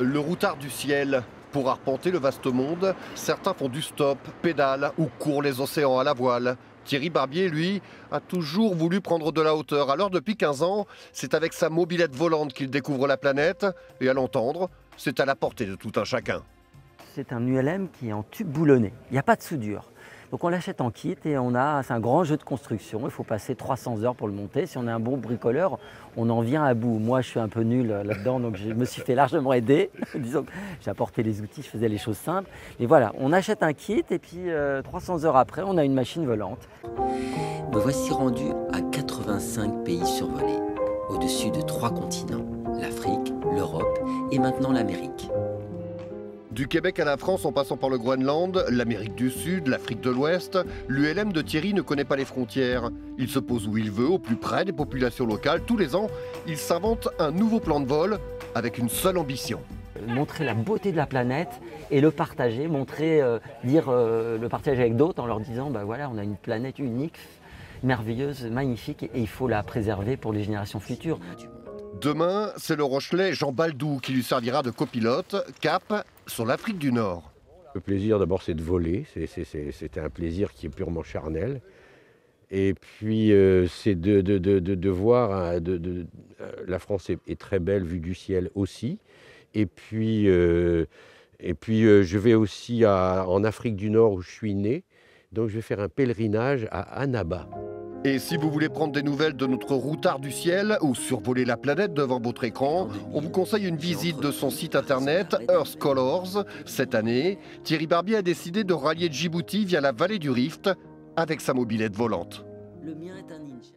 Le routard du ciel. Pour arpenter le vaste monde, certains font du stop, pédalent ou courent les océans à la voile. Thierry Barbier, lui, a toujours voulu prendre de la hauteur. Alors depuis 15 ans, c'est avec sa mobilette volante qu'il découvre la planète. Et à l'entendre, c'est à la portée de tout un chacun. C'est un ULM qui est en tube boulonné. Il n'y a pas de soudure. Donc on l'achète en kit et c'est un grand jeu de construction. Il faut passer 300 heures pour le monter. Si on est un bon bricoleur, on en vient à bout. Moi, je suis un peu nul là-dedans, donc je me suis fait largement aider. Disons que j'ai apporté les outils, je faisais les choses simples. Et voilà, on achète un kit et puis 300 heures après, on a une machine volante. Me voici rendu à 85 pays survolés, au-dessus de 3 continents, l'Afrique, l'Europe et maintenant l'Amérique. Du Québec à la France, en passant par le Groenland, l'Amérique du Sud, l'Afrique de l'Ouest, l'ULM de Thierry ne connaît pas les frontières. Il se pose où il veut, au plus près des populations locales. Tous les ans, il s'invente un nouveau plan de vol avec une seule ambition. Montrer la beauté de la planète et le partager, le partager avec d'autres en leur disant voilà, on a une planète unique, merveilleuse, magnifique et il faut la préserver pour les générations futures. Demain, c'est le Rochelais Jean Baldou qui lui servira de copilote, cap sur l'Afrique du Nord. Le plaisir d'abord c'est de voler, c'est un plaisir qui est purement charnel. Et puis c'est de voir, la France est très belle vue du ciel aussi. Et puis je vais aussi en Afrique du Nord où je suis né, donc je vais faire un pèlerinage à Annaba. Et si vous voulez prendre des nouvelles de notre routard du ciel ou survoler la planète devant votre écran, on vous conseille une visite de son site internet Earth Colors. Cette année, Thierry Barbier a décidé de rallier Djibouti via la vallée du Rift avec sa mobilette volante. Le mien est un ninja.